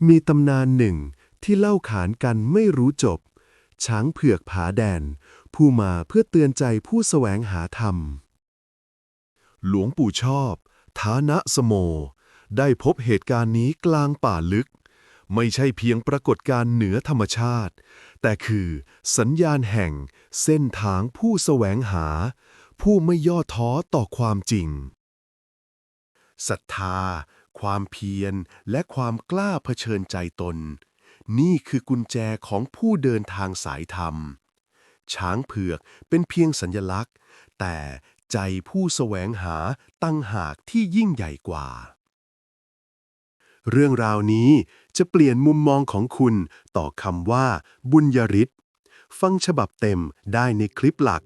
มีตำนานหนึ่งที่เล่าขานกันไม่รู้จบช้างเผือกผาแดนผู้มาเพื่อเตือนใจผู้แสวงหาธรรมหลวงปู่ชอบฐานะสโมได้พบเหตุการณ์นี้กลางป่าลึกไม่ใช่เพียงปรากฏการณ์เหนือธรรมชาติแต่คือสัญญาณแห่งเส้นทางผู้แสวงหาผู้ไม่ย่อท้อต่อความจริงศรัทธาความเพียรและความกล้าเผชิญใจตนนี่คือกุญแจของผู้เดินทางสายธรรมช้างเผือกเป็นเพียงสัญลักษณ์แต่ใจผู้แสวงหาตั้งหากที่ยิ่งใหญ่กว่าเรื่องราวนี้จะเปลี่ยนมุมมองของคุณต่อคำว่าบุญยฤทธิ์ฟังฉบับเต็มได้ในคลิปหลัก